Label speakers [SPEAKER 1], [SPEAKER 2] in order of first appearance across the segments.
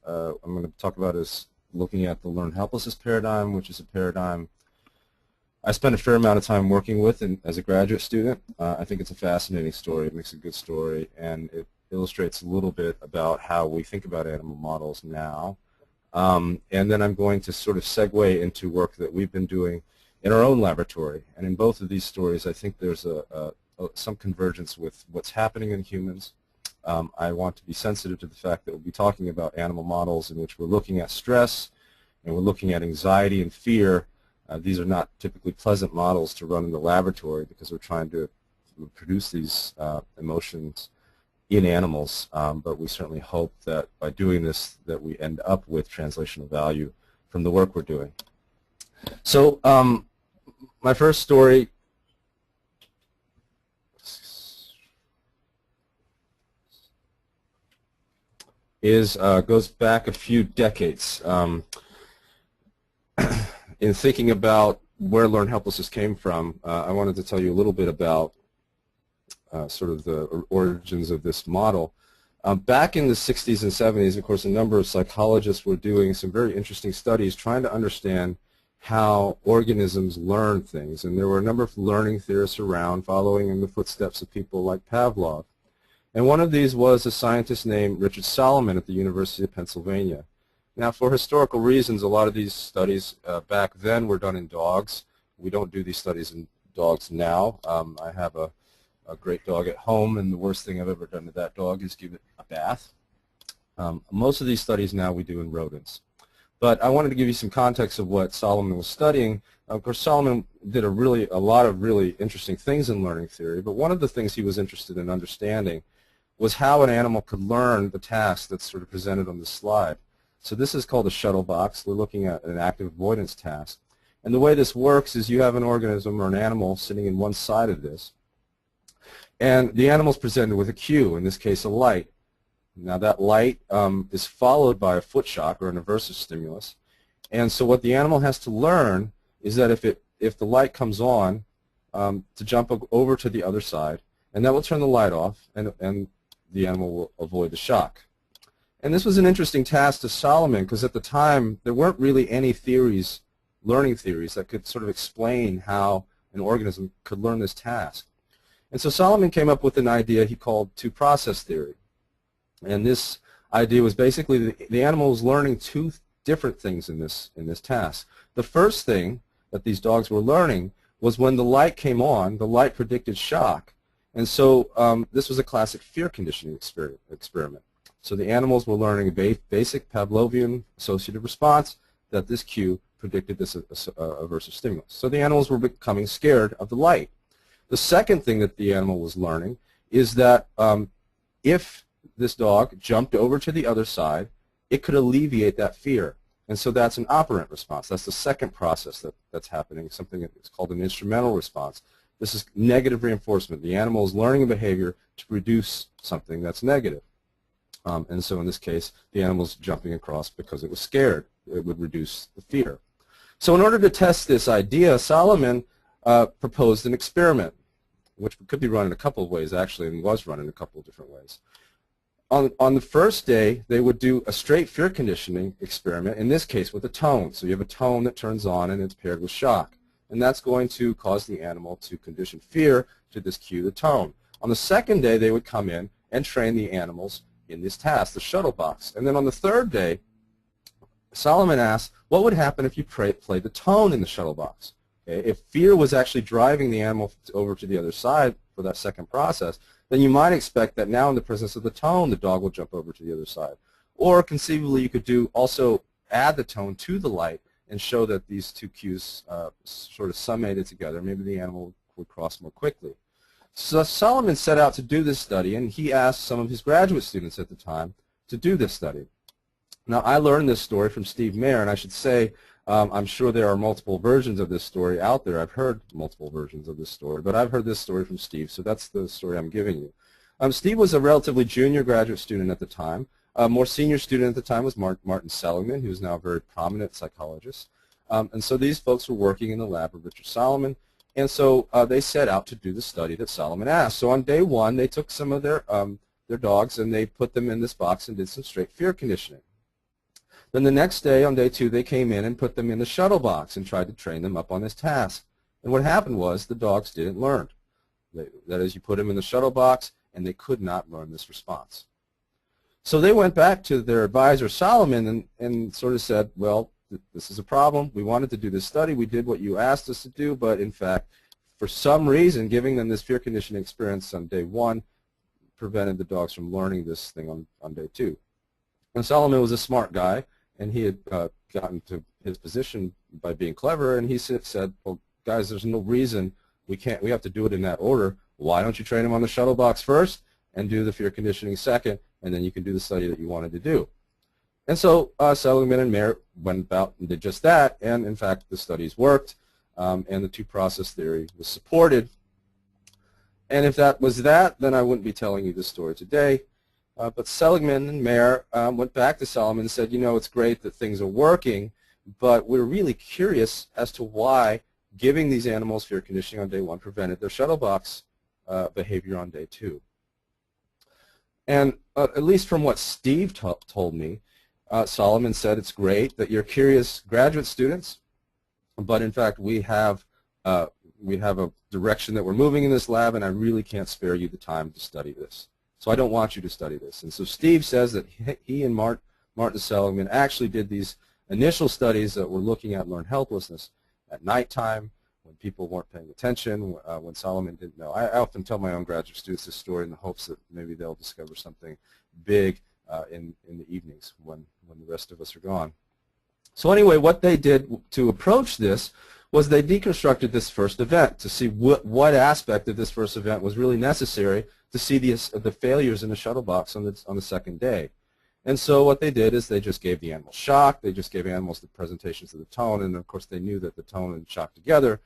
[SPEAKER 1] I'm going to talk about is looking at the learned helplessness paradigm, which is a paradigm I spent a fair amount of time working with as a graduate student. I think it's a fascinating story. It makes a good story, and it illustrates a little bit about how we think about animal models now. And then I'm going to sort of segue into work that we've been doing in our own laboratory. And in both of these stories, I think there's some convergence with what's happening in humans. I want to be sensitive to the fact that we'll be talking about animal models in which we're looking at stress and we're looking at anxiety and fear. These are not typically pleasant models to run in the laboratory because we're trying to produce these emotions in animals, but we certainly hope that by doing this that we end up with translational value from the work we're doing. So my first story goes back a few decades. In thinking about where learned helplessness came from, I wanted to tell you a little bit about sort of the origins of this model. Back in the 60s and 70s, of course, a number of psychologists were doing some very interesting studies trying to understand how organisms learn things. And there were a number of learning theorists around following in the footsteps of people like Pavlov. And one of these was a scientist named Richard Solomon at the University of Pennsylvania. Now, for historical reasons, a lot of these studies back then were done in dogs. We don't do these studies in dogs now. I have a great dog at home, and the worst thing I've ever done to that dog is give it a bath. Most of these studies now we do in rodents. But I wanted to give you some context of what Solomon was studying. Of course, Solomon did a lot of really interesting things in learning theory, but one of the things he was interested in understanding was how an animal could learn the task that's sort of presented on this slide. So this is called a shuttle box. We're looking at an active avoidance task. And the way this works is you have an organism or an animal sitting in one side of this. And the animal is presented with a cue, in this case a light. Now that light is followed by a foot shock or an aversive stimulus. And so what the animal has to learn is that if the light comes on, to jump over to the other side, and that will turn the light off, and the animal will avoid the shock. And this was an interesting task to Solomon because at the time there weren't really any theories, learning theories, that could sort of explain how an organism could learn this task. And so Solomon came up with an idea he called two-process theory. And this idea was basically the animal was learning two different things in this task. The first thing that these dogs were learning was when the light came on, the light predicted shock. And so this was a classic fear conditioning experiment. So the animals were learning a basic Pavlovian associative response that this cue predicted this aversive stimulus. So the animals were becoming scared of the light. The second thing that the animal was learning is that if this dog jumped over to the other side, it could alleviate that fear. And so that's an operant response. That's the second process that's happening, something that's called an instrumental response. This is negative reinforcement. The animal is learning a behavior to produce something that's negative. And so in this case, the animal's jumping across because it was scared. It would reduce the fear. So in order to test this idea, Solomon proposed an experiment, which could be run in a couple of ways, actually, and was run in a couple of different ways. On the first day, they would do a straight fear conditioning experiment, in this case with a tone. So you have a tone that turns on and it's paired with shock. And that's going to cause the animal to condition fear to this cue, the tone. On the second day, they would come in and train the animals in this task, the shuttle box. And then on the third day, Solomon asked, what would happen if you played the tone in the shuttle box? Okay? If fear was actually driving the animal over to the other side for that second process, then you might expect that now in the presence of the tone, the dog will jump over to the other side. Or conceivably, you could also add the tone to the light and show that these two cues sort of summated together. Maybe the animal would cross more quickly. So Solomon set out to do this study, and he asked some of his graduate students at the time to do this study. Now, I learned this story from Steve Mayer, and I should say I'm sure there are multiple versions of this story out there. I've heard multiple versions of this story, but I've heard this story from Steve, so that's the story I'm giving you. Steve was a relatively junior graduate student at the time. A more senior student at the time was Martin Seligman, who is now a very prominent psychologist. And so these folks were working in the lab of Richard Solomon. And so they set out to do the study that Solomon asked. So on day one, they took some of their dogs and they put them in this box and did some straight fear conditioning. Then the next day, on day 2, they came in and put them in the shuttle box and tried to train them up on this task. And what happened was the dogs didn't learn. That is, you put them in the shuttle box, and they could not learn this response. So they went back to their advisor, Solomon, and sort of said, well, this is a problem. We wanted to do this study. We did what you asked us to do, but in fact, for some reason, giving them this fear conditioning experience on day 1 prevented the dogs from learning this thing on day 2. And Solomon was a smart guy, and he had gotten to his position by being clever, and he said, well, guys, there's no reason we have to do it in that order. Why don't you train them on the shuttle box first and do the fear conditioning second, and then you can do the study that you wanted to do. And so Seligman and Mayer went about and did just that, and in fact the studies worked, and the two-process theory was supported. And if that was that, then I wouldn't be telling you this story today. But Seligman and Mayer went back to Solomon and said, you know, it's great that things are working, but we're really curious as to why giving these animals fear conditioning on day 1 prevented their shuttle box behavior on day 2. And at least from what Steve told me, Solomon said it's great that you're curious graduate students, but in fact we have a direction that we're moving in this lab, and I really can't spare you the time to study this. So I don't want you to study this. And so Steve says that he and Martin Seligman actually did these initial studies that were looking at learned helplessness at nighttime, when people weren't paying attention, when Solomon didn't know. I often tell my own graduate students this story in the hopes that maybe they'll discover something big in the evenings when the rest of us are gone. So anyway, what they did to approach this was they deconstructed this first event to see what aspect of this first event was really necessary to see the failures in the shuttle box on the second day. And so what they did is they just gave the animals shock, they just gave animals the presentations of the tone, and of course they knew that the tone and shock together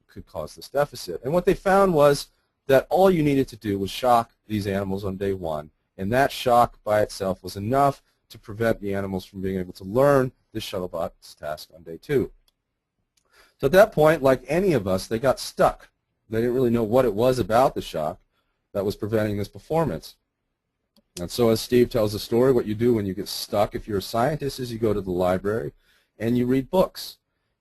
[SPEAKER 1] could cause this deficit. And what they found was that all you needed to do was shock these animals on day 1, and that shock by itself was enough to prevent the animals from being able to learn this shuttle box task on day 2. So at that point, like any of us, they got stuck. They didn't really know what it was about the shock that was preventing this performance. And so as Steve tells the story, what you do when you get stuck, if you're a scientist, is you go to the library and you read books.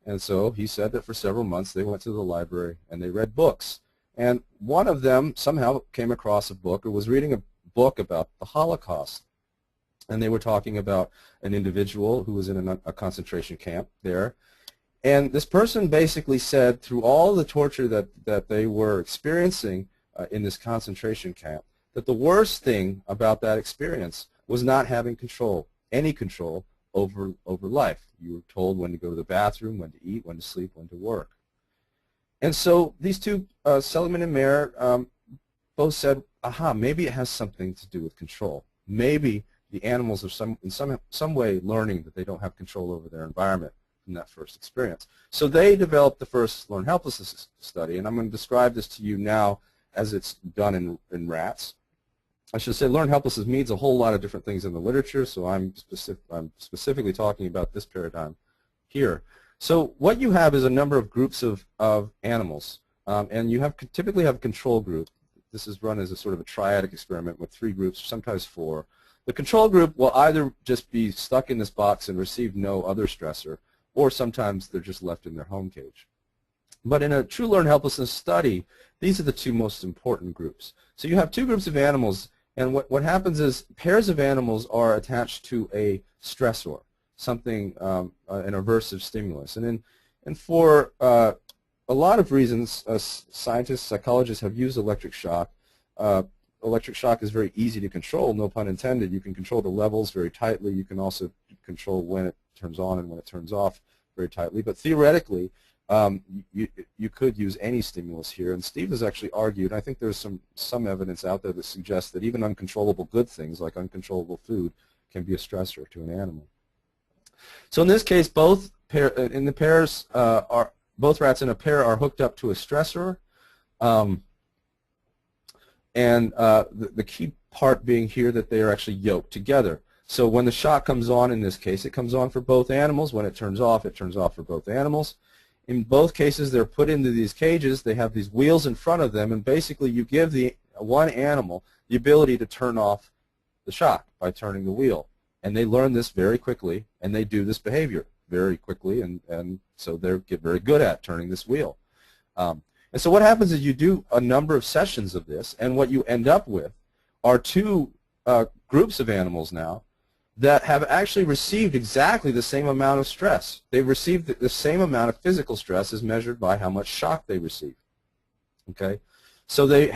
[SPEAKER 1] And so he said that for several months they went to the library and they read books. And one of them somehow came across a book, or was reading a book about the Holocaust. And they were talking about an individual who was in a concentration camp there. And this person basically said through all the torture that they were experiencing in this concentration camp, that the worst thing about that experience was not having control, any control over life. You were told when to go to the bathroom, when to eat, when to sleep, when to work. And so these two, Seligman and Mayer, both said, aha, maybe it has something to do with control. Maybe the animals are in some way learning that they don't have control over their environment in that first experience. So they developed the first learned helplessness study, and I'm going to describe this to you now as it's done in rats. I should say learned helplessness means a whole lot of different things in the literature, so I'm specifically talking about this paradigm here. So what you have is a number of groups of animals, and you typically have a control group. This is run as a sort of a triadic experiment with 3 groups, sometimes 4. The control group will either just be stuck in this box and receive no other stressor, or sometimes they're just left in their home cage. But in a true learned helplessness study, these are the 2 most important groups. So you have 2 groups of animals, and what happens is pairs of animals are attached to a stressor, something, an aversive stimulus. And for a lot of reasons, scientists, psychologists have used electric shock. Electric shock is very easy to control, no pun intended. You can control the levels very tightly. You can also control when it turns on and when it turns off very tightly. But theoretically, you could use any stimulus here. And Steve has actually argued, I think there's some evidence out there that suggests that even uncontrollable good things like uncontrollable food can be a stressor to an animal. So in this case, both rats in a pair are hooked up to a stressor. And the key part being here that they are actually yoked together. So when the shock comes on, in this case, it comes on for both animals. When it turns off for both animals. In both cases, they're put into these cages. They have these wheels in front of them, and basically you give the one animal the ability to turn off the shock by turning the wheel. and they learn this very quickly, and they do this behavior very quickly, and so they get very good at turning this wheel. And so what happens is you do a number of sessions of this, and what you end up with are two groups of animals now that have actually received exactly the same amount of stress. They've received the same amount of physical stress as measured by how much shock they receive. Okay? So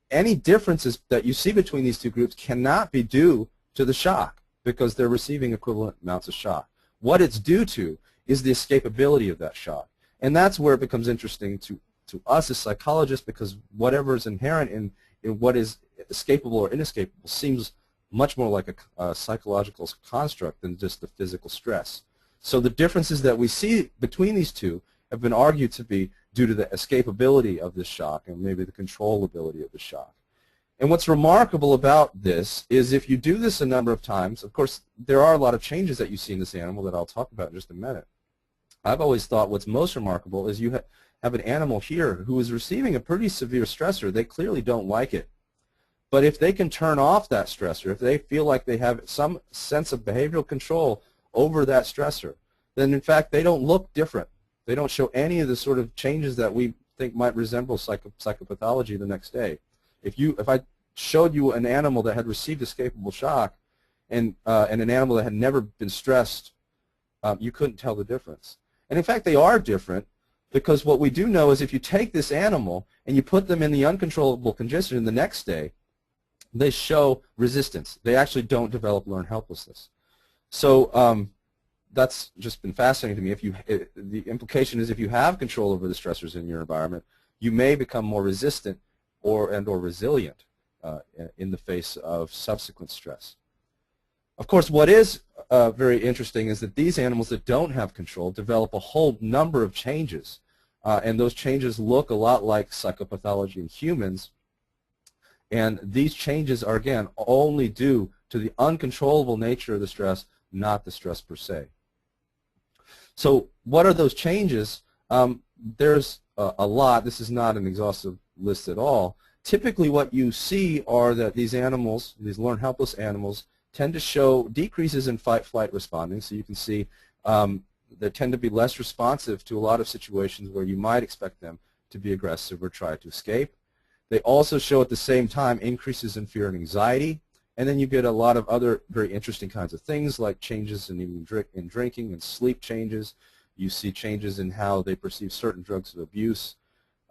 [SPEAKER 1] any differences that you see between these two groups cannot be due to the shock because they're receiving equivalent amounts of shock. What it's due to is the escapability of that shock. And that's where it becomes interesting to us as psychologists, because whatever is inherent in what is escapable or inescapable seems much more like a psychological construct than just the physical stress. So the differences that we see between these two have been argued to be due to the escapability of the shock and maybe the controllability of the shock. And what's remarkable about this is if you do this a number of times, of course, there are a lot of changes that you see in this animal that I'll talk about in just a minute. I've always thought what's most remarkable is you have an animal here who is receiving a pretty severe stressor. They clearly don't like it. But if they can turn off that stressor, if they feel like they have some sense of behavioral control over that stressor, then in fact they don't look different. They don't show any of the sort of changes that we think might resemble psychopathology the next day. If I showed you an animal that had received escapable shock and an animal that had never been stressed, you couldn't tell the difference. And in fact they are different, because what we do know is if you take this animal and you put them in the uncontrollable condition the next day, they show resistance. They actually don't develop learned helplessness. So that's just been fascinating to me. The implication is if you have control over the stressors in your environment, you may become more resistant or resilient in the face of subsequent stress. Of course, what is very interesting is that these animals that don't have control develop a whole number of changes, and those changes look a lot like psychopathology in humans. And these changes are, again, only due to the uncontrollable nature of the stress, not the stress per se. So what are those changes? There's a lot. This is not an exhaustive list at all. Typically what you see are that these animals, these learned helpless animals, tend to show decreases in fight-flight responding. So you can see they tend to be less responsive to a lot of situations where you might expect them to be aggressive or try to escape. They also show at the same time increases in fear and anxiety, and then you get a lot of other very interesting kinds of things like changes in drinking and sleep changes. You see changes in how they perceive certain drugs of abuse.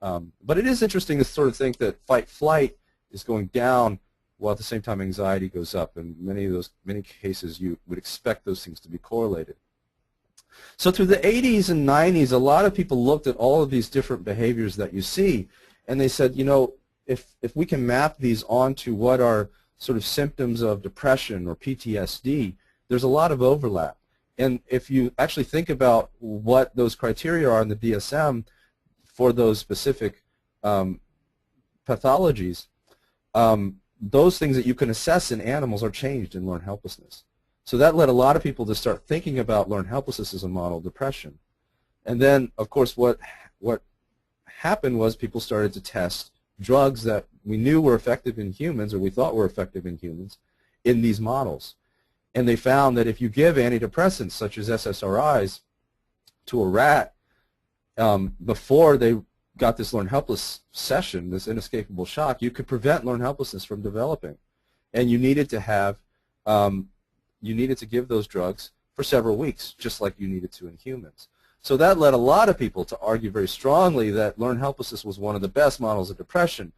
[SPEAKER 1] But it is interesting to sort of think that fight-flight is going down while at the same time anxiety goes up. In many cases you would expect those things to be correlated. So through the 80s and 90s, a lot of people looked at all of these different behaviors that you see, and they said, you know, if we can map these onto what are sort of symptoms of depression or PTSD, there's a lot of overlap. And if you actually think about what those criteria are in the DSM for those specific pathologies, those things that you can assess in animals are changed in learned helplessness. So that led a lot of people to start thinking about learned helplessness as a model of depression. And then, of course, what happened was people started to test drugs that we knew were effective in humans, or we thought were effective in humans, in these models. And they found that if you give antidepressants, such as SSRIs, to a rat before they got this learned helpless session, this inescapable shock, you could prevent learned helplessness from developing. And you needed to have, you needed to give those drugs for several weeks, just like you needed to in humans. So that led a lot of people to argue very strongly that learned helplessness was one of the best models of depression,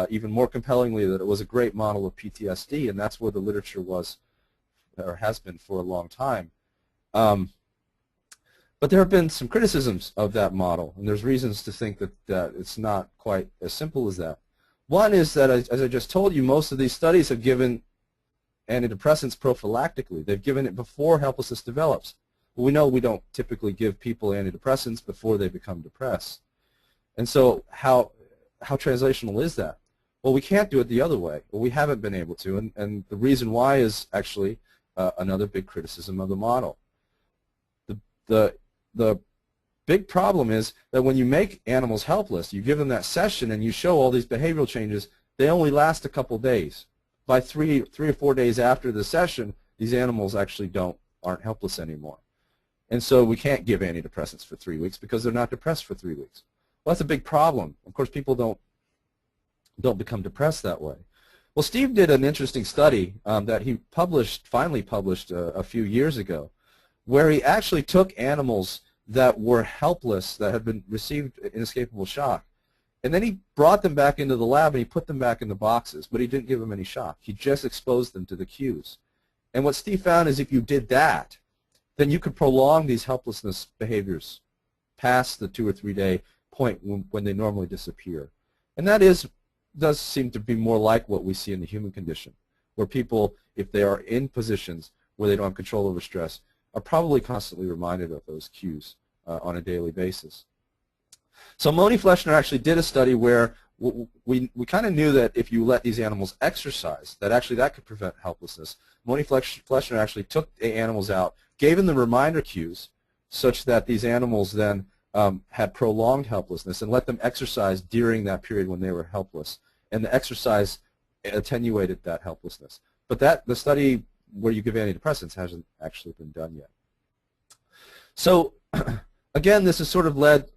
[SPEAKER 1] even more compellingly that it was a great model of PTSD, and that's where the literature was, or has been for a long time. But there have been some criticisms of that model, and there's reasons to think that it's not quite as simple as that. One is that, as I just told you, most of these studies have given antidepressants prophylactically. They've given it before helplessness develops. Well, we know we don't typically give people antidepressants before they become depressed. And so how translational is that? Well, we can't do it the other way. Well, we haven't been able to, and the reason why is actually another big criticism of the model. The big problem is that when you make animals helpless, you give them that session and you show all these behavioral changes, they only last a couple days. By three or 4 days after the session, these animals actually aren't helpless anymore. And so we can't give antidepressants for 3 weeks because they're not depressed for 3 weeks. Well, that's a big problem. Of course, people don't become depressed that way. Well, Steve did an interesting study that he finally published a few years ago, where he actually took animals that were helpless, that had been received inescapable shock, and then he brought them back into the lab and he put them back in the boxes, but he didn't give them any shock. He just exposed them to the cues. And what Steve found is if you did that, then you could prolong these helplessness behaviors past the 2 or 3 day point when they normally disappear. And that does seem to be more like what we see in the human condition, where people, if they are in positions where they don't have control over stress, are probably constantly reminded of those cues on a daily basis. So Moni Fleshner actually did a study where we kind of knew that if you let these animals exercise, that could prevent helplessness. Moni Fleshner actually took the animals out, gave them the reminder cues, such that these animals then had prolonged helplessness, and let them exercise during that period when they were helpless. And the exercise attenuated that helplessness. But the study where you give antidepressants hasn't actually been done yet. So again, this has sort of led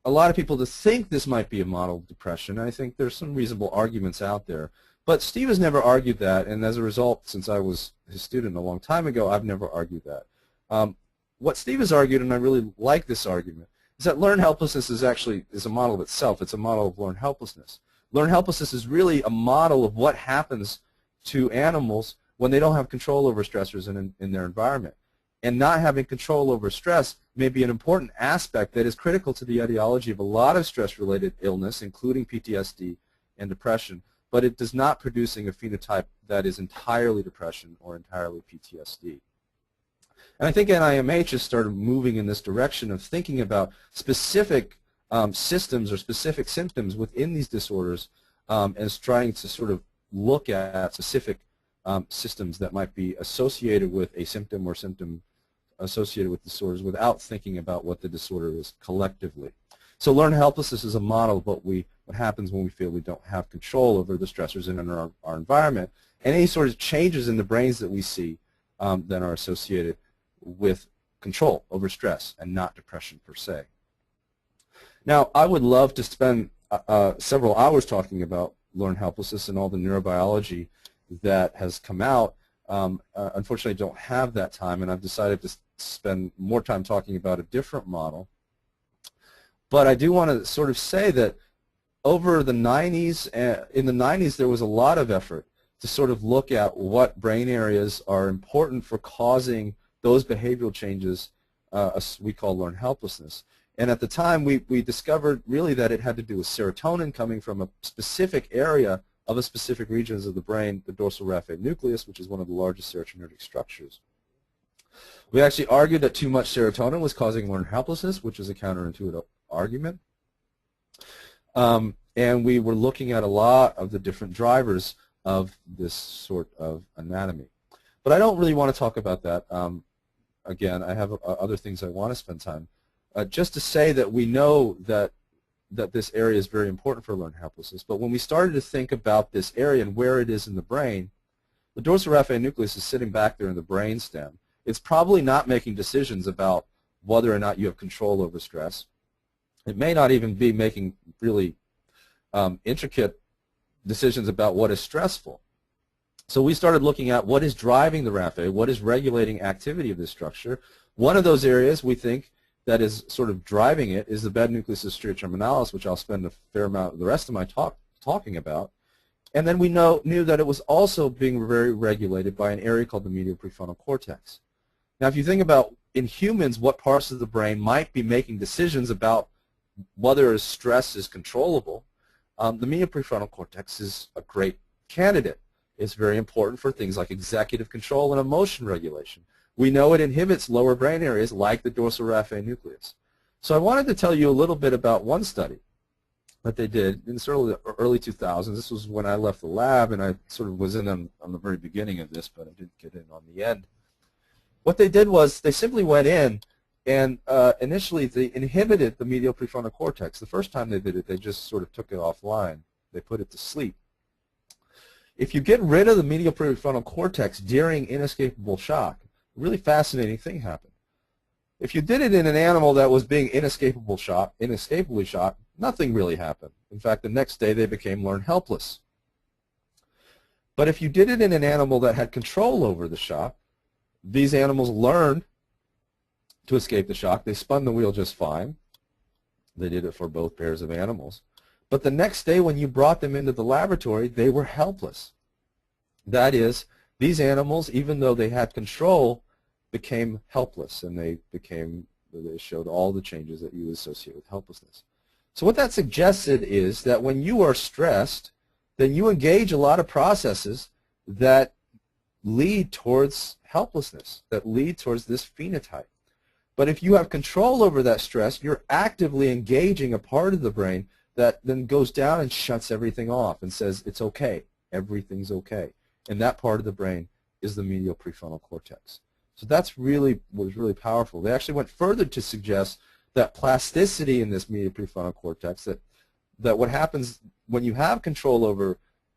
[SPEAKER 1] a lot of people to think this might be a model of depression. I think there's some reasonable arguments out there. But Steve has never argued that, and as a result, since I was his student a long time ago, I've never argued that. What Steve has argued, and I really like this argument, is that learned helplessness is a model of itself. It's a model of learned helplessness. Learned helplessness is really a model of what happens to animals when they don't have control over stressors in their environment. And not having control over stress may be an important aspect that is critical to the etiology of a lot of stress-related illness, including PTSD and depression, but it does not producing a phenotype that is entirely depression or entirely PTSD. And I think NIMH has started moving in this direction of thinking about specific systems or specific symptoms within these disorders as trying to sort of look at specific systems that might be associated with a symptom or symptom associated with disorders without thinking about what the disorder is collectively. So learned helplessness is a model of what happens when we feel we don't have control over the stressors in our environment, and any sort of changes in the brains that we see that are associated with control over stress and not depression per se. Now, I would love to spend several hours talking about learned helplessness and all the neurobiology that has come out. Unfortunately, I don't have that time, and I've decided to spend more time talking about a different model. But I do want to sort of say that over the 90s, in the 90s, there was a lot of effort to sort of look at what brain areas are important for causing those behavioral changes we call learned helplessness. And at the time, we discovered really that it had to do with serotonin coming from a specific area of a specific regions of the brain, the dorsal raphe nucleus, which is one of the largest serotonergic structures. We actually argued that too much serotonin was causing learned helplessness, which is a counterintuitive argument. And we were looking at a lot of the different drivers of this sort of anatomy. But I don't really want to talk about that. Again, I have other things I want to spend time. Just to say that we know that this area is very important for learned helplessness, but when we started to think about this area and where it is in the brain, the dorsal raphe nucleus is sitting back there in the brain stem. It's probably not making decisions about whether or not you have control over stress. It may not even be making really intricate decisions about what is stressful. So we started looking at what is driving the raphe, what is regulating activity of this structure. One of those areas we think that is sort of driving it is the bed nucleus of stria terminalis, which I'll spend a fair amount of the rest of my talk talking about. And then we knew that it was also being very regulated by an area called the medial prefrontal cortex. Now, if you think about in humans what parts of the brain might be making decisions about whether stress is controllable, the medial prefrontal cortex is a great candidate. It's very important for things like executive control and emotion regulation. We know it inhibits lower brain areas like the dorsal raphe nucleus. So I wanted to tell you a little bit about one study that they did in sort of the early 2000s. This was when I left the lab, and I sort of was in on the very beginning of this, but I didn't get in on the end. What they did was they simply went in and initially they inhibited the medial prefrontal cortex. The first time they did it, they just sort of took it offline. They put it to sleep. If you get rid of the medial prefrontal cortex during inescapable shock, a really fascinating thing happened. If you did it in an animal that was being inescapably shocked, nothing really happened. In fact, the next day they became learn helpless. But if you did it in an animal that had control over the shock, these animals learned to escape the shock. They spun the wheel just fine. They did it for both pairs of animals. But the next day when you brought them into the laboratory, they were helpless. That is, these animals, even though they had control, became helpless, and they showed all the changes that you associate with helplessness. So what that suggested is that when you are stressed, then you engage a lot of processes that lead towards helplessness, that lead towards this phenotype. But if you have control over that stress, you're actively engaging a part of the brain that then goes down and shuts everything off and says, it's okay, everything's okay. And that part of the brain is the medial prefrontal cortex. So that's was really powerful. They actually went further to suggest that plasticity in this medial prefrontal cortex, that what happens when you have control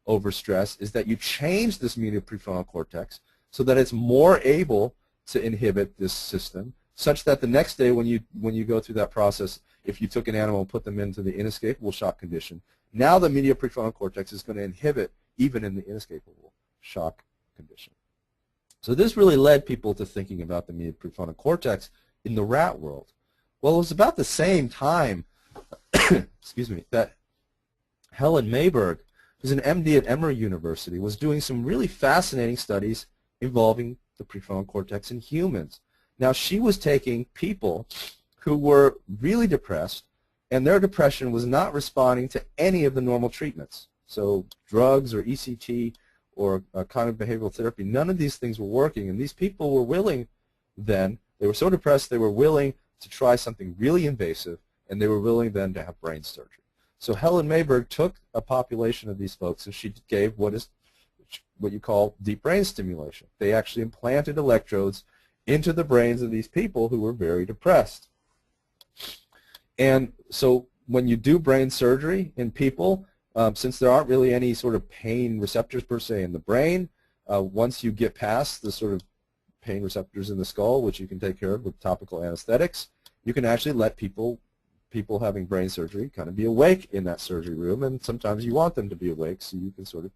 [SPEAKER 1] over stress is that you change this medial prefrontal cortex so that it's more able to inhibit this system, such that the next day when you go through that process, if you took an animal and put them into the inescapable shock condition, now the medial prefrontal cortex is going to inhibit even in the inescapable shock condition. So this really led people to thinking about the medial prefrontal cortex in the rat world. Well, it was about the same time excuse me, that Helen Mayberg, who's an MD at Emory University, was doing some really fascinating studies involving the prefrontal cortex in humans. Now, she was taking people who were really depressed, and their depression was not responding to any of the normal treatments. So drugs or ECT or cognitive behavioral therapy, none of these things were working, and these people were willing then, they were so depressed they were willing to try something really invasive, and they were willing then to have brain surgery. So Helen Mayberg took a population of these folks and she gave what you call deep brain stimulation. They actually implanted electrodes into the brains of these people who were very depressed. And so when you do brain surgery in people, since there aren't really any sort of pain receptors per se in the brain, once you get past the sort of pain receptors in the skull, which you can take care of with topical anesthetics, you can actually let people having brain surgery kind of be awake in that surgery room, and sometimes you want them to be awake so you can sort of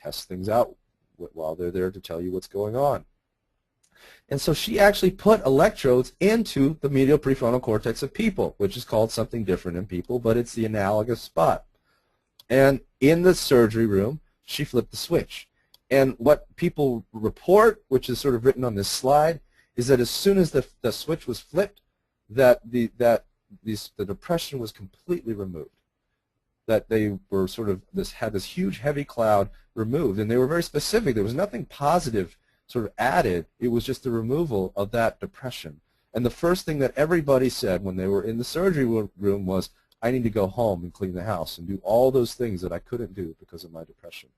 [SPEAKER 1] test things out while they're there to tell you what's going on. And so she actually put electrodes into the medial prefrontal cortex of people, which is called something different in people, but it's the analogous spot. And in the surgery room, she flipped the switch. And what people report, which is sort of written on this slide, is that as soon as the switch was flipped, that the depression was completely removed. That they were sort of had this huge heavy cloud removed, and they were very specific. There was nothing positive sort of added. It was just the removal of that depression. And the first thing that everybody said when they were in the surgery room was, I need to go home and clean the house and do all those things that I couldn't do because of my depression.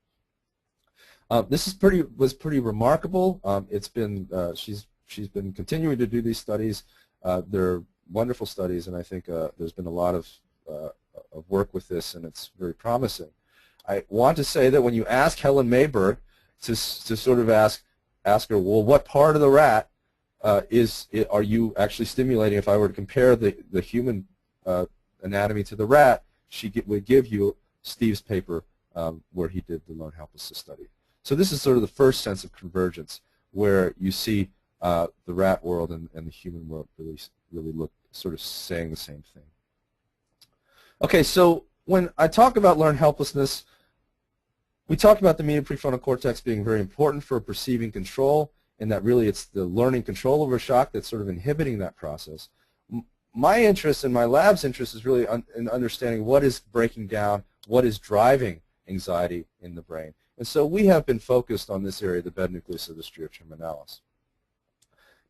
[SPEAKER 1] This was pretty remarkable. It's been she's been continuing to do these studies. They're wonderful studies, and I think there's been a lot of work with this, and it's very promising. I want to say that when you ask Helen Mayberg to sort of ask her, well, what part of the rat are you actually stimulating? If I were to compare the human anatomy to the rat, she would give you Steve's paper where he did the Learn Helplessness study. So this is sort of the first sense of convergence where you see the rat world and the human world really look sort of saying the same thing. Okay, so when I talk about learned helplessness, we talk about the medial prefrontal cortex being very important for perceiving control, and that really it's the learning control over shock that's sort of inhibiting that process. My interest and my lab's interest is really in understanding what is breaking down, what is driving anxiety in the brain. And so we have been focused on this area, the bed nucleus of the stria terminalis.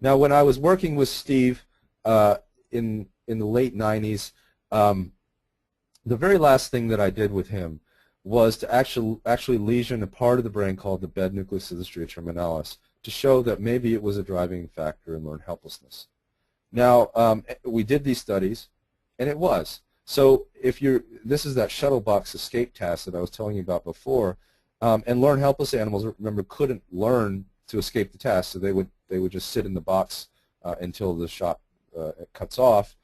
[SPEAKER 1] Now, when I was working with Steve in the late 90s, the very last thing that I did with him was to actually lesion a part of the brain called the bed nucleus of the stria terminalis to show that maybe it was a driving factor in learned helplessness. Now, we did these studies, and it was. So this is that shuttle box escape task that I was telling you about before. And learn helpless animals, remember, couldn't learn to escape the test, so they would just sit in the box until the shot cuts off.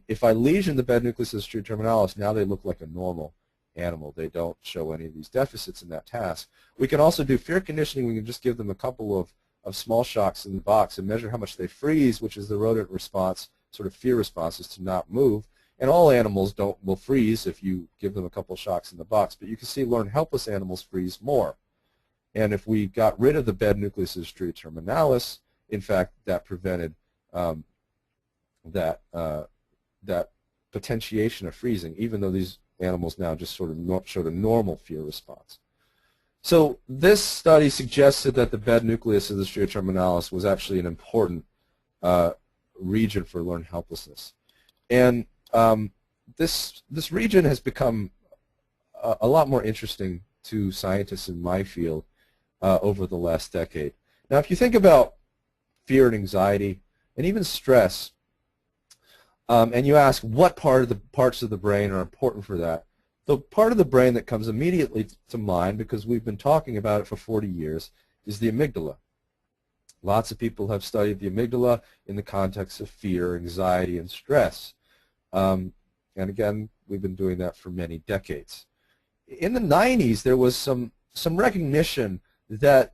[SPEAKER 1] If I lesion the bed nucleus of the stria terminalis, now they look like a normal animal. They don't show any of these deficits in that task. We can also do fear conditioning. We can just give them a couple of small shocks in the box and measure how much they freeze, which is the rodent response, sort of fear responses to not move. And all animals will freeze if you give them a couple of shocks in the box. But you can see learn helpless animals freeze more. And if we got rid of the bed nucleus of stria terminalis, in fact, that prevented that potentiation of freezing, even though these animals now just sort of showed a normal fear response. So this study suggested that the bed nucleus of the stria terminalis was actually an important region for learned helplessness. And this region has become a lot more interesting to scientists in my field over the last decade. Now, if you think about fear and anxiety and even stress, and you ask what parts of the brain are important for that, the part of the brain that comes immediately to mind, because we've been talking about it for 40 years, is the amygdala. Lots of people have studied the amygdala in the context of fear, anxiety, and stress. And again, we've been doing that for many decades. In the 90s, there was some recognition that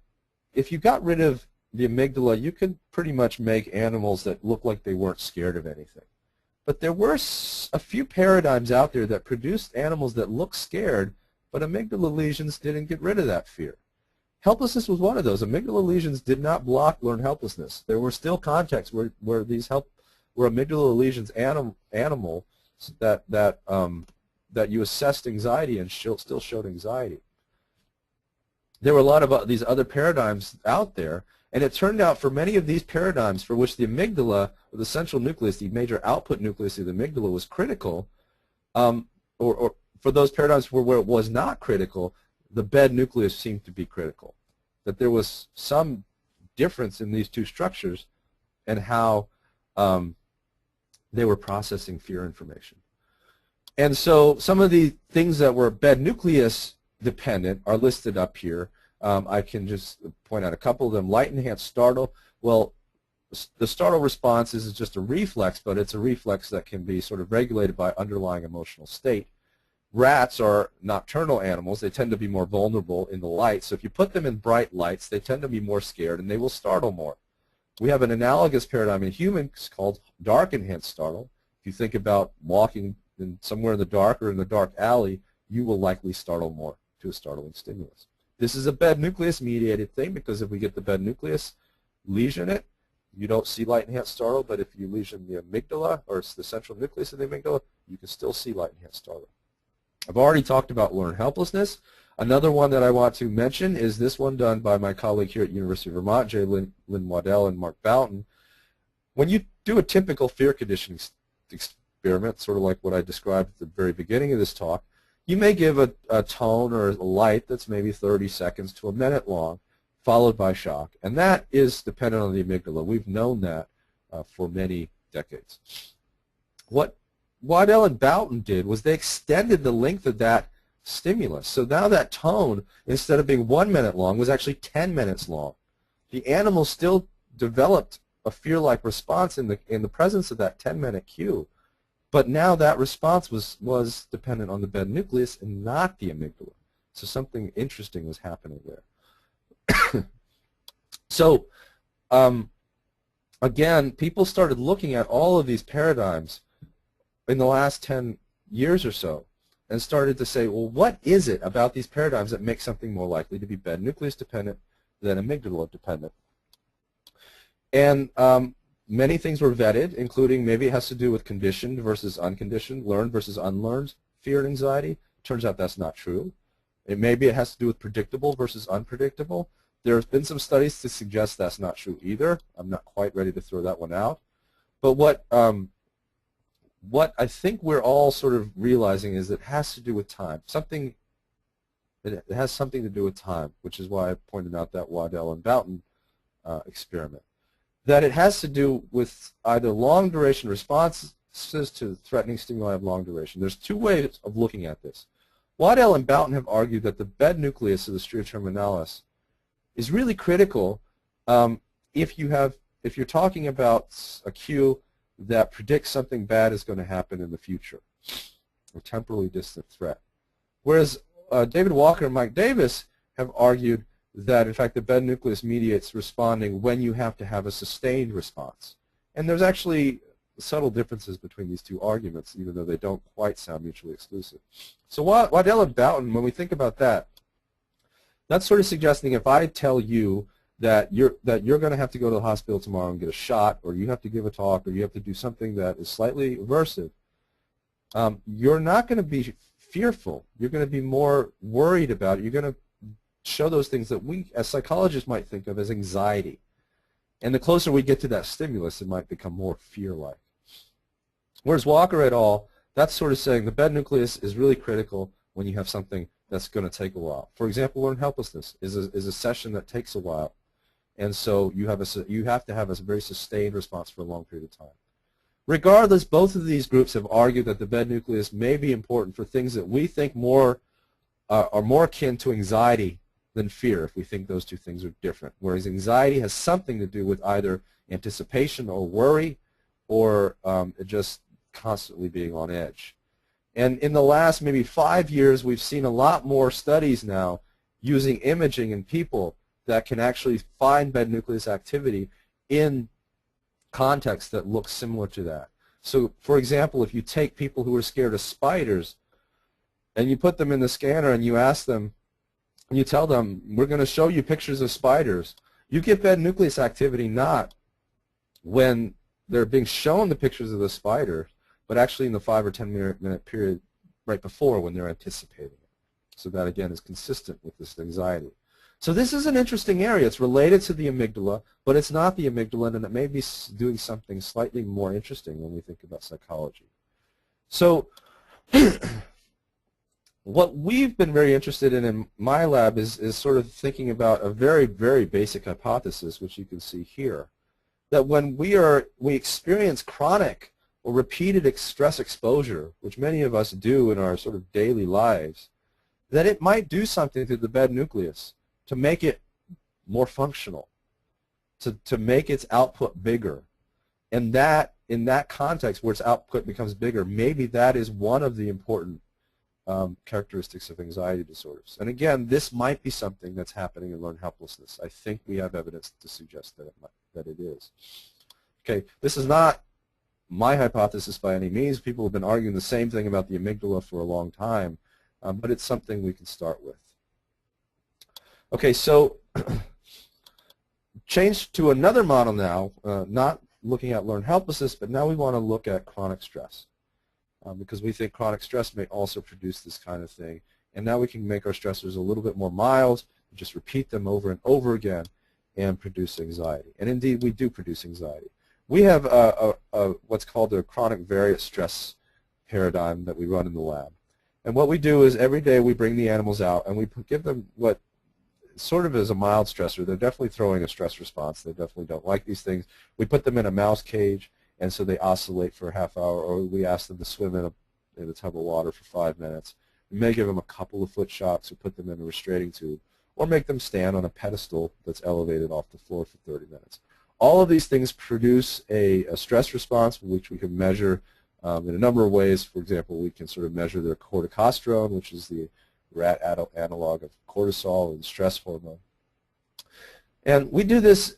[SPEAKER 1] if you got rid of the amygdala, you could pretty much make animals that look like they weren't scared of anything. But there were a few paradigms out there that produced animals that looked scared, but amygdala lesions didn't get rid of that fear. Helplessness was one of those. Amygdala lesions did not block learned helplessness. There were still contexts where amygdala lesions animal that you assessed anxiety and still showed anxiety. There were a lot of these other paradigms out there, and it turned out for many of these paradigms for which the amygdala, or the central nucleus, the major output nucleus of the amygdala was critical, or for those paradigms where it was not critical, the bed nucleus seemed to be critical. That there was some difference in these two structures and how they were processing fear information. And so some of the things that were bed nucleus dependent are listed up here. I can just point out a couple of them. Light enhanced startle. Well, the startle response is just a reflex, but it's a reflex that can be sort of regulated by underlying emotional state. Rats are nocturnal animals. They tend to be more vulnerable in the light. So if you put them in bright lights, they tend to be more scared and they will startle more. We have an analogous paradigm in humans called dark enhanced startle. If you think about walking somewhere in the dark or in the dark alley, you will likely startle more to a startling stimulus. This is a bed nucleus mediated thing, because if we get the bed nucleus, lesion it, you don't see light enhanced startle, but if you lesion the amygdala, or it's the central nucleus of the amygdala, you can still see light enhanced startle. I've already talked about learned helplessness. Another one that I want to mention is this one done by my colleague here at University of Vermont, Lynn Waddell and Mark Boughton. When you do a typical fear conditioning experiment, sort of like what I described at the very beginning of this talk, you may give a tone or a light that's maybe 30 seconds to a minute long, followed by shock. And that is dependent on the amygdala. We've known that for many decades. What Waddell and Boughton did was they extended the length of that stimulus. So now that tone, instead of being 1 minute long, was actually 10 minutes long. The animal still developed a fear-like response in the presence of that 10-minute cue. But now that response was dependent on the bed nucleus and not the amygdala. So something interesting was happening there. So again, people started looking at all of these paradigms in the last 10 years or so and started to say, well, what is it about these paradigms that makes something more likely to be bed nucleus dependent than amygdala dependent? And many things were vetted, including maybe it has to do with conditioned versus unconditioned, learned versus unlearned fear and anxiety. Turns out that's not true. Maybe it has to do with predictable versus unpredictable. There have been some studies to suggest that's not true either. I'm not quite ready to throw that one out. But what I think we're all sort of realizing is it has to do with time. It has something to do with time, which is why I pointed out that Waddell and Boughton experiment. That it has to do with either long duration responses to threatening stimuli of long duration. There's two ways of looking at this. Waddell and Boughton have argued that the bed nucleus of the stria terminalis is really critical if you're talking about a cue that predicts something bad is going to happen in the future, a temporally distant threat. Whereas David Walker and Mike Davis have argued that, in fact, the bed nucleus mediates responding when you have to have a sustained response. And there's actually subtle differences between these two arguments, even though they don't quite sound mutually exclusive. So Waddell and Boughton, when we think about that, that's sort of suggesting if I tell you that you're going to have to go to the hospital tomorrow and get a shot, or you have to give a talk, or you have to do something that is slightly aversive, you're not going to be fearful. You're going to be more worried about it. You're going to show those things that we as psychologists might think of as anxiety. And the closer we get to that stimulus, it might become more fear-like. Whereas Walker et al., that's sort of saying the bed nucleus is really critical when you have something that's going to take a while. For example, learn helplessness is a session that takes a while. And so you have to have a very sustained response for a long period of time. Regardless, both of these groups have argued that the bed nucleus may be important for things that we think are more akin to anxiety than fear, if we think those two things are different. Whereas anxiety has something to do with either anticipation or worry, or just constantly being on edge. And in the last maybe 5 years, we've seen a lot more studies now using imaging in people that can actually find bed nucleus activity in contexts that look similar to that. So, for example, if you take people who are scared of spiders and you put them in the scanner and you ask them, and you tell them, we're going to show you pictures of spiders, you get bed nucleus activity not when they're being shown the pictures of the spider, but actually in the 5 or 10 minute period right before when they're anticipating it. So that, again, is consistent with this anxiety. So this is an interesting area. It's related to the amygdala, but it's not the amygdala, and it may be doing something slightly more interesting when we think about psychology. So what we've been very interested in my lab is sort of thinking about a very, very basic hypothesis, which you can see here, that when we experience chronic or repeated stress exposure, which many of us do in our sort of daily lives, that it might do something to the bed nucleus to make it more functional, to make its output bigger. And that, in that context where its output becomes bigger, maybe that is one of the important characteristics of anxiety disorders. And again, this might be something that's happening in learned helplessness. I think we have evidence to suggest that it is. Okay, this is not my hypothesis by any means. People have been arguing the same thing about the amygdala for a long time, but it's something we can start with. Okay, so change to another model now, not looking at learned helplessness, but now we want to look at chronic stress, because we think chronic stress may also produce this kind of thing. And now we can make our stressors a little bit more mild, just repeat them over and over again, and produce anxiety. And indeed, we do produce anxiety. We have what's called a chronic variate stress paradigm that we run in the lab. And what we do is every day we bring the animals out and we give them what sort of is a mild stressor. They're definitely throwing a stress response. They definitely don't like these things. We put them in a mouse cage, and so they oscillate for a half hour, or we ask them to swim in a tub of water for 5 minutes. We may give them a couple of foot shocks or put them in a restraining tube, or make them stand on a pedestal that's elevated off the floor for 30 minutes. All of these things produce a stress response, which we can measure in a number of ways. For example, we can sort of measure their corticosterone, which is the rat analog of cortisol and stress hormone. And we do this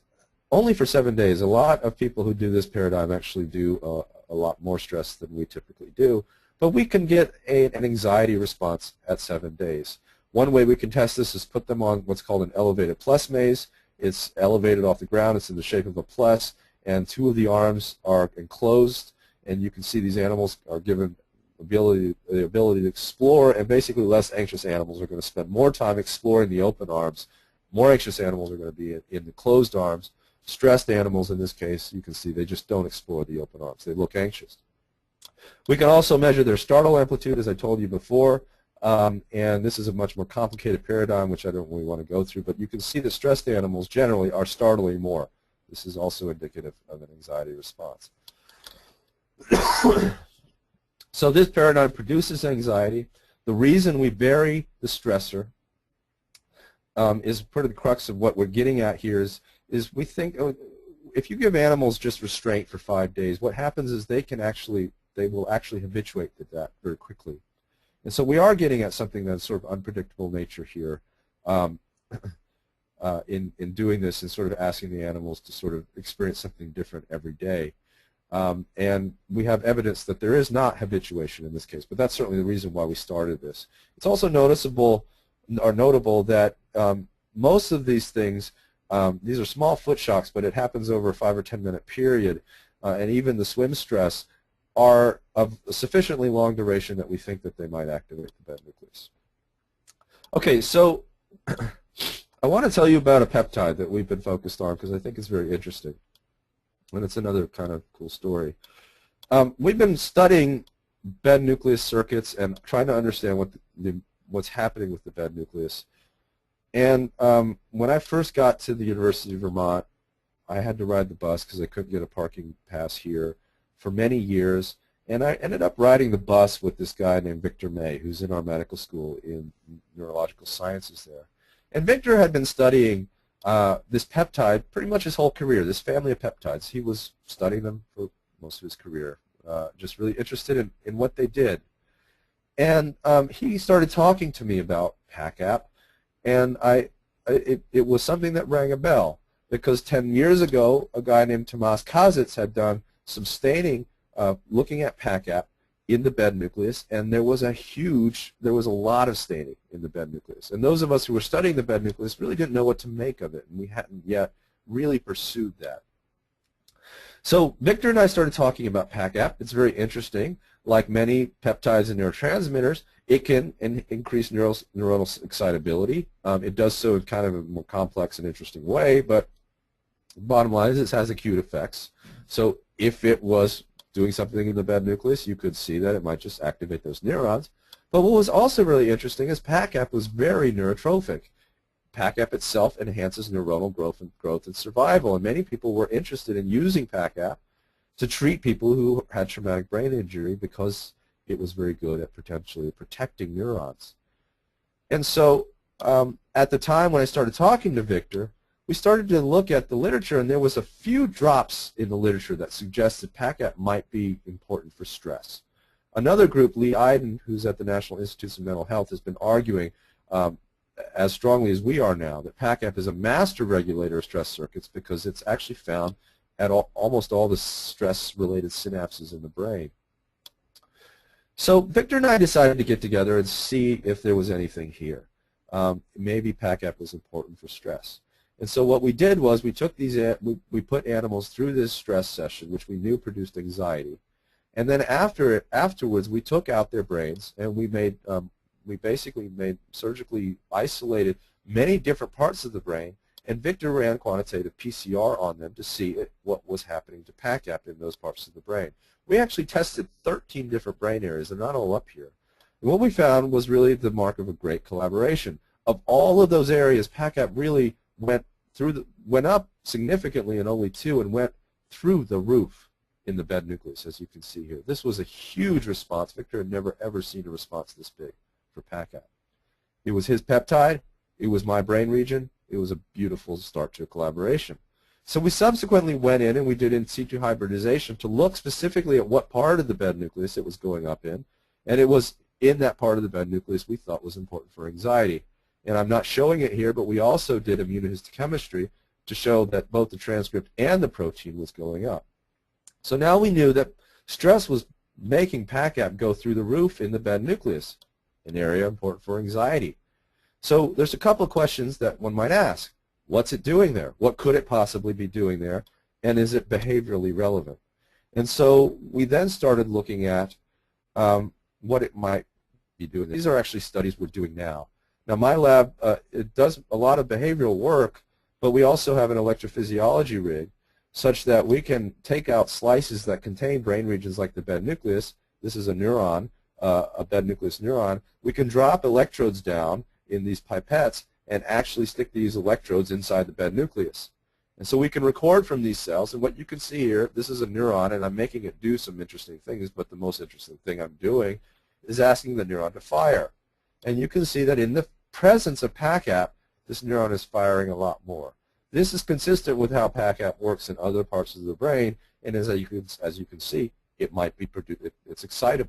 [SPEAKER 1] only for 7 days. A lot of people who do this paradigm actually do a lot more stress than we typically do, but we can get an anxiety response at 7 days. One way we can test this is put them on what's called an elevated plus maze. It's elevated off the ground. It's in the shape of a plus, and 2 of the arms are enclosed, and you can see these animals are given the ability to explore, and basically less anxious animals are going to spend more time exploring the open arms. More anxious animals are going to be in the closed arms. Stressed animals, in this case, you can see they just don't explore the open arms. They look anxious. We can also measure their startle amplitude, as I told you before, and this is a much more complicated paradigm, which I don't really want to go through, but you can see that stressed animals generally are startling more. This is also indicative of an anxiety response. So this paradigm produces anxiety. The reason we vary the stressor is part of the crux of what we're getting at here is we think if you give animals just restraint for 5 days, what happens is they will actually habituate to that very quickly. And so we are getting at something that's sort of unpredictable nature here in doing this and sort of asking the animals to sort of experience something different every day. And we have evidence that there is not habituation in this case, but that's certainly the reason why we started this. It's also notable that most of these things, these are small foot shocks, but it happens over a 5 or 10 minute period, and even the swim stress are of a sufficiently long duration that we think that they might activate the bed nucleus. Okay, so I want to tell you about a peptide that we've been focused on because I think it's very interesting, and it's another kind of cool story. We've been studying bed nucleus circuits and trying to understand what's happening with the bed nucleus. And when I first got to the University of Vermont, I had to ride the bus because I couldn't get a parking pass here for many years. And I ended up riding the bus with this guy named Victor May, who's in our medical school in neurological sciences there. And Victor had been studying this peptide pretty much his whole career, this family of peptides. He was studying them for most of his career, just really interested in what they did. And he started talking to me about PACAP, and it was something that rang a bell, because 10 years ago, a guy named Tomas Kazitz had done some staining looking at PACAP in the bed nucleus, and there was a lot of staining in the bed nucleus. And those of us who were studying the bed nucleus really didn't know what to make of it, and we hadn't yet really pursued that. So Victor and I started talking about PACAP. It's very interesting. Like many peptides and neurotransmitters, it can increase neuronal excitability. It does so in kind of a more complex and interesting way, but the bottom line is it has acute effects. So if it was doing something in the bed nucleus, you could see that it might just activate those neurons. But what was also really interesting is PACAP was very neurotrophic. PACAP itself enhances neuronal growth and survival, and many people were interested in using PACAP to treat people who had traumatic brain injury because it was very good at potentially protecting neurons. And so at the time when I started talking to Victor, we started to look at the literature, and there was a few drops in the literature that suggested PACAP might be important for stress. Another group, Lee Iden, who's at the National Institutes of Mental Health, has been arguing as strongly as we are now that PACAP is a master regulator of stress circuits because it's actually found at almost all the stress-related synapses in the brain. So Victor and I decided to get together and see if there was anything here. Maybe PACAP was important for stress. And so what we did was we took we put animals through this stress session, which we knew produced anxiety, and then afterwards we took out their brains and we basically surgically isolated many different parts of the brain, and Victor ran quantitative PCR on them to see what was happening to PACAP in those parts of the brain. We actually tested 13 different brain areas. They're not all up here. And what we found was really the mark of a great collaboration. Of all of those areas, PACAP really went up significantly in only 2 and went through the roof in the bed nucleus, as you can see here. This was a huge response. Victor had never ever seen a response this big for PACAP. It was his peptide. It was my brain region. It was a beautiful start to a collaboration. So we subsequently went in and we did in situ hybridization to look specifically at what part of the bed nucleus it was going up in, and it was in that part of the bed nucleus we thought was important for anxiety. And I'm not showing it here, but we also did immunohistochemistry to show that both the transcript and the protein was going up. So now we knew that stress was making PACAP go through the roof in the bed nucleus, an area important for anxiety. So there's a couple of questions that one might ask. What's it doing there? What could it possibly be doing there? And is it behaviorally relevant? And so we then started looking at what it might be doing. These are actually studies we're doing now. Now my lab, it does a lot of behavioral work, but we also have an electrophysiology rig such that we can take out slices that contain brain regions like the bed nucleus. This is a neuron, a bed nucleus neuron. We can drop electrodes down in these pipettes and actually stick these electrodes inside the bed nucleus. And so we can record from these cells, and what you can see here, this is a neuron, and I'm making it do some interesting things, but the most interesting thing I'm doing is asking the neuron to fire. And you can see that in the presence of PACAP, this neuron is firing a lot more. This is consistent with how PACAP works in other parts of the brain, and as you can see, it might be it's exciting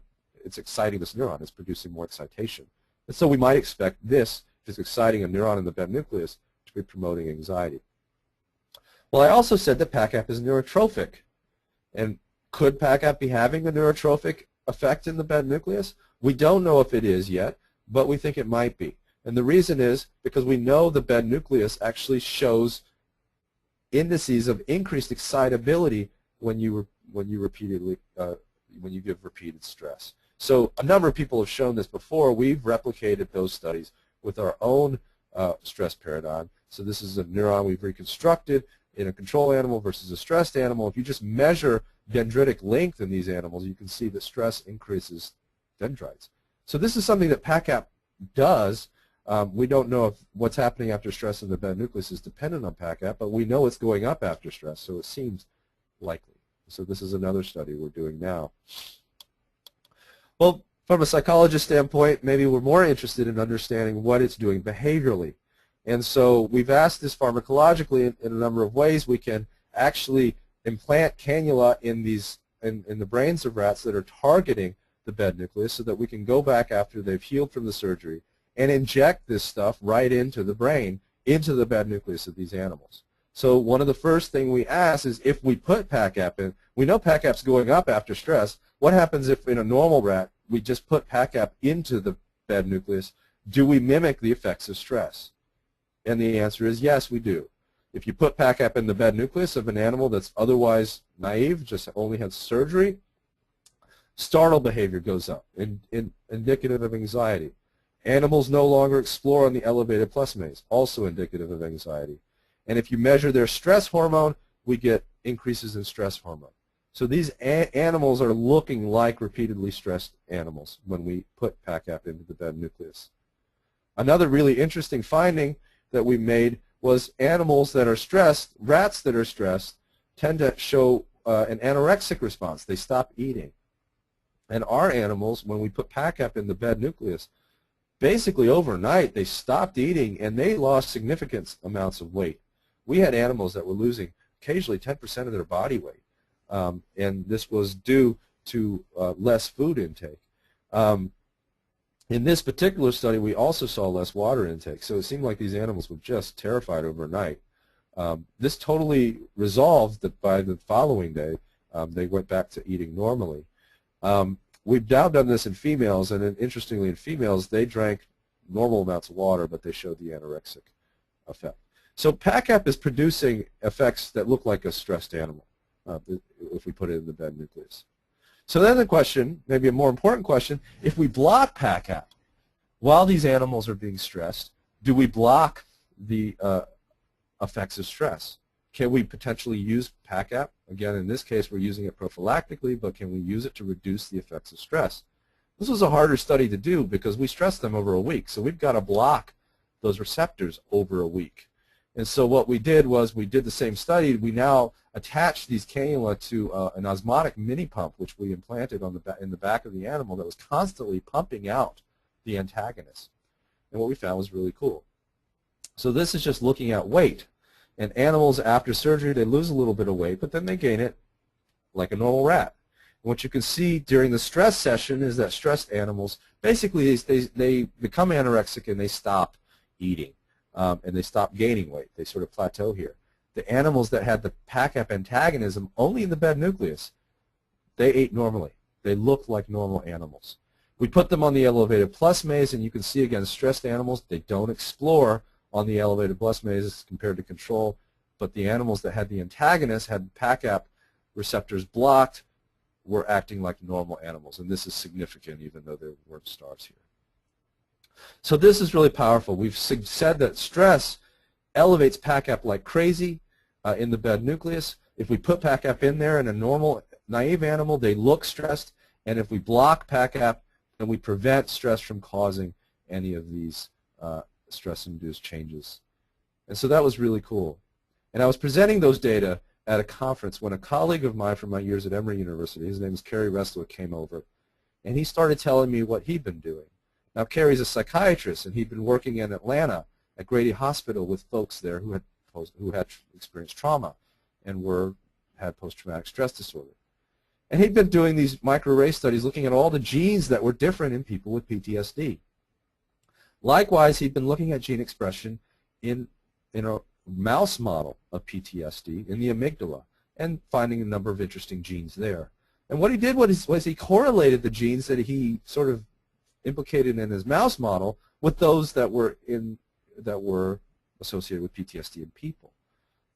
[SPEAKER 1] this neuron. It's producing more excitation. And so we might expect this, if it's exciting a neuron in the bed nucleus, to be promoting anxiety. Well, I also said that PACAP is neurotrophic. And could PACAP be having a neurotrophic effect in the bed nucleus? We don't know if it is yet, but we think it might be. And the reason is because we know the bed nucleus actually shows indices of increased excitability when you give repeated stress. So a number of people have shown this before. We've replicated those studies with our own stress paradigm. So this is a neuron we've reconstructed in a control animal versus a stressed animal. If you just measure dendritic length in these animals, you can see that stress increases dendrites. So this is something that PACAP does. We don't know if what's happening after stress in the bed nucleus is dependent on PACAP, but we know it's going up after stress, so it seems likely. So this is another study we're doing now. Well, from a psychologist standpoint, maybe we're more interested in understanding what it's doing behaviorally. And so we've asked this pharmacologically in a number of ways. We can actually implant cannula in the brains of rats that are targeting the bed nucleus so that we can go back after they've healed from the surgery and inject this stuff right into the brain, into the bed nucleus of these animals. So one of the first things we ask is if we put PACAP in, we know PACAP's going up after stress. What happens if in a normal rat we just put PACAP into the bed nucleus? Do we mimic the effects of stress? And the answer is yes, we do. If you put PACAP in the bed nucleus of an animal that's otherwise naive, just only had surgery, startle behavior goes up, indicative of anxiety. Animals no longer explore on the elevated plus maze, also indicative of anxiety. And if you measure their stress hormone, we get increases in stress hormone. So these animals are looking like repeatedly stressed animals when we put PACAP into the bed nucleus. Another really interesting finding that we made was animals that are stressed, rats that are stressed, tend to show an anorexic response. They stop eating. And our animals, when we put PACAP in the bed nucleus, basically overnight they stopped eating and they lost significant amounts of weight. We had animals that were losing occasionally 10% of their body weight, and this was due to less food intake. In this particular study, we also saw less water intake, so it seemed like these animals were just terrified overnight. This totally resolved that by the following day, they went back to eating normally. We've now done this in females, and interestingly in females, they drank normal amounts of water, but they showed the anorexic effect. So PACAP is producing effects that look like a stressed animal if we put it in the bed nucleus. So then the question, maybe a more important question, if we block PACAP while these animals are being stressed, do we block the effects of stress? Can we potentially use PACAP? Again, in this case, we're using it prophylactically, but can we use it to reduce the effects of stress? This was a harder study to do because we stressed them over a week, so we've got to block those receptors over a week. And so what we did was we did the same study. We now attached these cannula to an osmotic mini pump, which we implanted in the back of the animal that was constantly pumping out the antagonist. And what we found was really cool. So this is just looking at weight. And animals after surgery, they lose a little bit of weight, but then they gain it like a normal rat. And what you can see during the stress session is that stressed animals, basically they become anorexic and they stop eating. And they stop gaining weight. They sort of plateau here. The animals that had the PACAP antagonism only in the bed nucleus, they ate normally. They looked like normal animals. We put them on the elevated plus maze, and you can see again, stressed animals, they don't explore on the elevated plus maze compared to control, but the animals that had the antagonist, had PACAP receptors blocked, were acting like normal animals, and this is significant even though there weren't stars here. So this is really powerful. We've said that stress elevates PACAP like crazy in the bed nucleus. If we put PACAP in there in a normal, naive animal, they look stressed, and if we block PACAP, then we prevent stress from causing any of these stress-induced changes. And so that was really cool. And I was presenting those data at a conference when a colleague of mine from my years at Emory University, his name is Kerry Restler, came over, and he started telling me what he'd been doing. Now, Carrie's a psychiatrist, and he'd been working in Atlanta at Grady Hospital with folks there who had experienced trauma and had post-traumatic stress disorder. And he'd been doing these microarray studies looking at all the genes that were different in people with PTSD. Likewise, he'd been looking at gene expression in a mouse model of PTSD in the amygdala and finding a number of interesting genes there. And what he did was he correlated the genes that he sort of implicated in his mouse model with those that were associated with PTSD in people.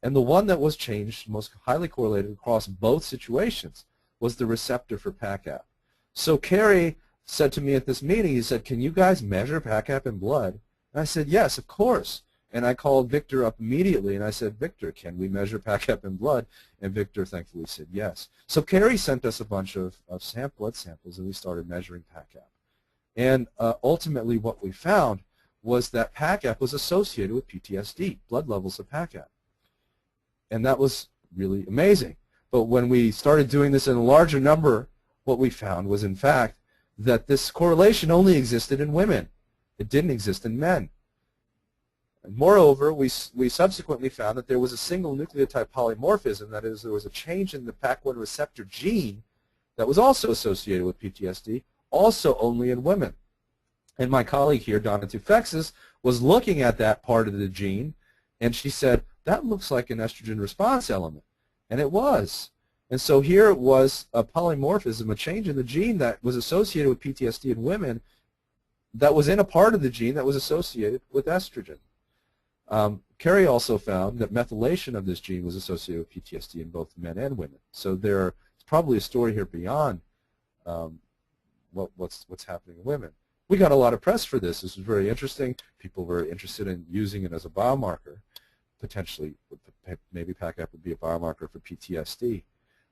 [SPEAKER 1] And the one that was changed, most highly correlated across both situations, was the receptor for PACAP. So Carrie said to me at this meeting, he said, "Can you guys measure PACAP in blood?" And I said, "Yes, of course." And I called Victor up immediately, and I said, "Victor, can we measure PACAP in blood?" And Victor thankfully said yes. So Carrie sent us a bunch of blood samples, and we started measuring PACAP. And ultimately what we found was that PACAP was associated with PTSD, blood levels of PACAP. And that was really amazing. But when we started doing this in a larger number, what we found was, in fact, that this correlation only existed in women. It didn't exist in men. And moreover, we subsequently found that there was a single nucleotide polymorphism, that is, there was a change in the PAC1 receptor gene that was also associated with PTSD, also only in women. And my colleague here, Donna Tufexis, was looking at that part of the gene, and she said, "That looks like an estrogen response element." And it was. And so here it was a polymorphism, a change in the gene that was associated with PTSD in women that was in a part of the gene that was associated with estrogen. Carrie also found that methylation of this gene was associated with PTSD in both men and women. So there's probably a story here beyond what's happening in women. We got a lot of press for this. This was very interesting. People were interested in using it as a biomarker. Potentially, maybe PACAP would be a biomarker for PTSD.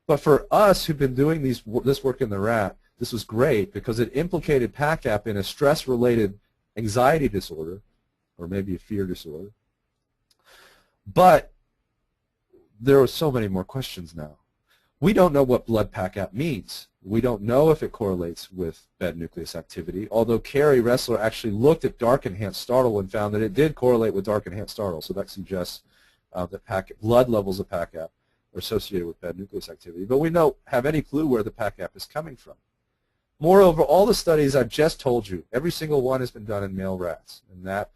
[SPEAKER 1] But for us who've been doing this work in the rat, this was great because it implicated PACAP in a stress-related anxiety disorder, or maybe a fear disorder. But there are so many more questions now. We don't know what blood PACAP means. We don't know if it correlates with bed nucleus activity, although Carrie Ressler actually looked at dark enhanced startle and found that it did correlate with dark enhanced startle. So that suggests that blood levels of PACAP are associated with bed nucleus activity. But we don't have any clue where the PACAP is coming from. Moreover, all the studies I've just told you, every single one has been done in male rats. And that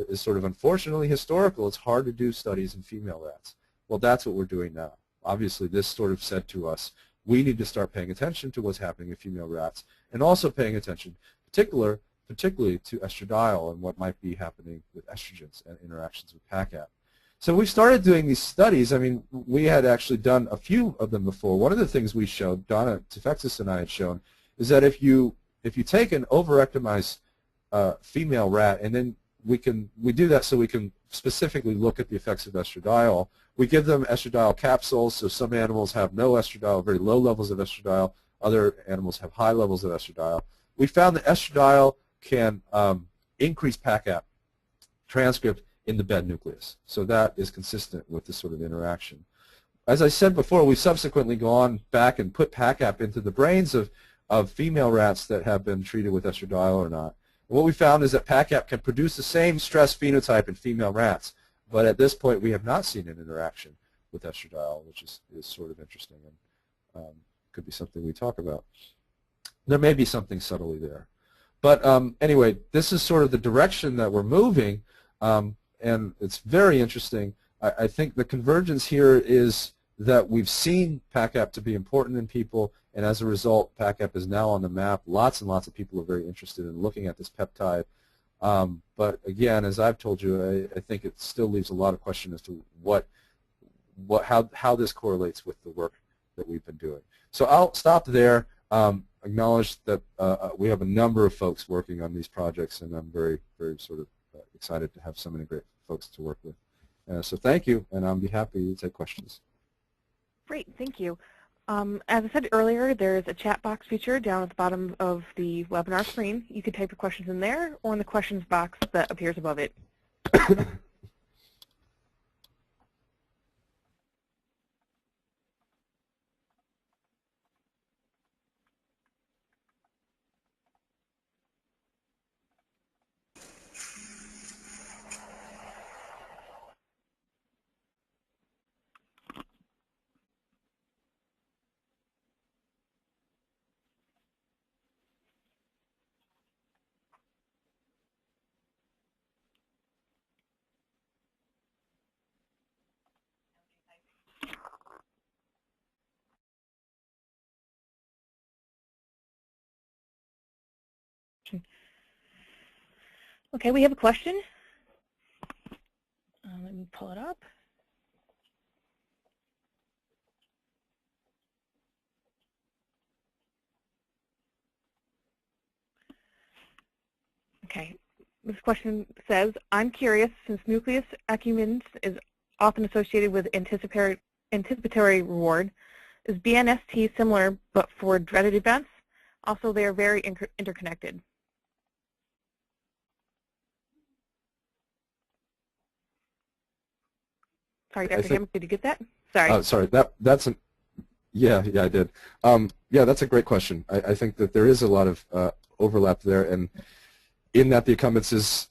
[SPEAKER 1] is sort of unfortunately historical. It's hard to do studies in female rats. Well, that's what we're doing now. Obviously, this sort of said to us, we need to start paying attention to what's happening in female rats, and also paying attention particularly to estradiol and what might be happening with estrogens and interactions with PACAP. So we started doing these studies. I mean, we had actually done a few of them before. One of the things we showed, Donna Tufexis and I had shown, is that if you take an overrectomized female rat, and then we do that so we can specifically look at the effects of estradiol. We give them estradiol capsules, so some animals have no estradiol, very low levels of estradiol. Other animals have high levels of estradiol. We found that estradiol can increase PACAP transcript in the bed nucleus. So that is consistent with this sort of interaction. As I said before, we've subsequently gone back and put PACAP into the brains of female rats that have been treated with estradiol or not. And what we found is that PACAP can produce the same stress phenotype in female rats, but at this point we have not seen an interaction with estradiol, which is sort of interesting and could be something we talk about. There may be something subtly there. But anyway, this is sort of the direction that we're moving, and it's very interesting. I think the convergence here is that we've seen PACAP to be important in people, and as a result, PACAP is now on the map. Lots and lots of people are very interested in looking at this peptide. But again, as I've told you, I think it still leaves a lot of question as to how this correlates with the work that we've been doing. So I'll stop there. Acknowledge that we have a number of folks working on these projects, and I'm very, very sort of excited to have so many great folks to work with. So thank you, and I'll be happy to take questions.
[SPEAKER 2] Great, thank you. As I said earlier, there's a chat box feature down at the bottom of the webinar screen. You can type your questions in there or in the questions box that appears above it. Okay, we have a question. Let me pull it up. Okay, this question says, I'm curious, since nucleus accumbens is often associated with anticipatory reward, is BNST similar but for dreaded events? Also, they are very interconnected. Sorry, Dr. Hammack, did you get that? Sorry.
[SPEAKER 1] Oh, sorry. That's an, yeah, I did. Yeah, that's a great question. I think that there is a lot of overlap there, and in that the accumbens is,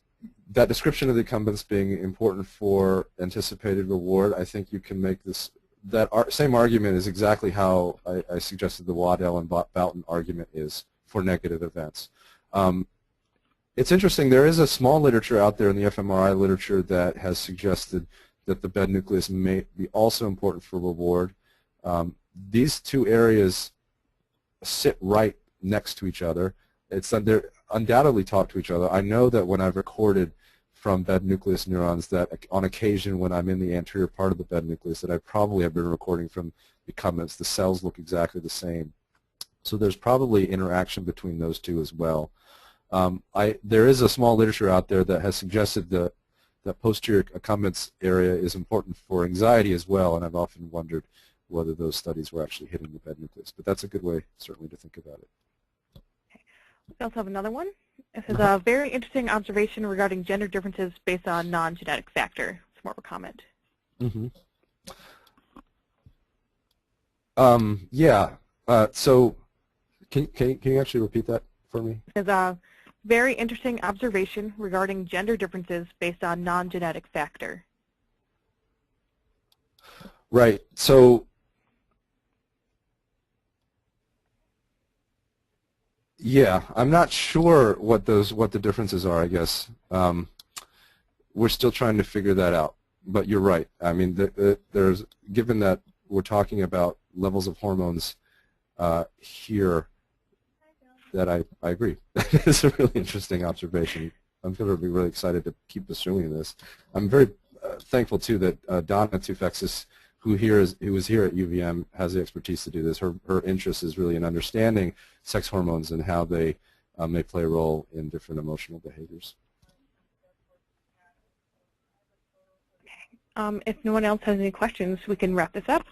[SPEAKER 1] that description of the accumbens being important for anticipated reward, I think you can make this, that same argument is exactly how I suggested the Waddell and Boughton argument is for negative events. It's interesting, there is a small literature out there in the fMRI literature that has suggested that the bed nucleus may be also important for reward. These two areas sit right next to each other. They undoubtedly talk to each other. I know that when I've recorded from bed nucleus neurons that on occasion when I'm in the anterior part of the bed nucleus that I probably have been recording from the accumbens, the cells look exactly the same. So there's probably interaction between those two as well. There is a small literature out there that has suggested that posterior accumbens area is important for anxiety as well, and I've often wondered whether those studies were actually hitting the bed nucleus. But that's a good way, certainly, to think about it.
[SPEAKER 2] Okay. We also have another one. This is a very interesting observation regarding gender differences based on non-genetic factor. It's more of a comment.
[SPEAKER 1] Mm-hmm. Yeah. So can you actually repeat that for me?
[SPEAKER 2] It's a very interesting observation regarding gender differences based on non-genetic factor.
[SPEAKER 1] Right. So yeah, I'm not sure what the differences are, I guess. We're still trying to figure that out. But you're right. I mean, given that we're talking about levels of hormones here, that I agree. It's a really interesting observation. I'm going to be really excited to keep pursuing this. I'm very thankful too that Donna Tufexis, who was here at UVM, has the expertise to do this. Her interest is really in understanding sex hormones and how they may play a role in different emotional behaviors.
[SPEAKER 2] If no one else has any questions, we can wrap this up.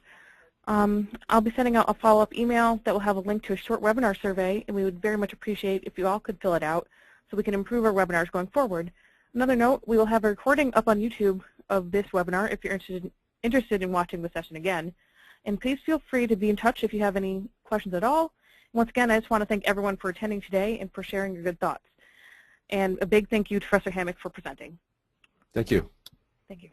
[SPEAKER 2] I'll be sending out a follow-up email that will have a link to a short webinar survey, and we would very much appreciate if you all could fill it out so we can improve our webinars going forward. Another note, we will have a recording up on YouTube of this webinar if you're interested in watching the session again. And please feel free to be in touch if you have any questions at all. Once again, I just want to thank everyone for attending today and for sharing your good thoughts. And a big thank you to Professor Hammack for presenting.
[SPEAKER 1] Thank you.
[SPEAKER 2] Thank you.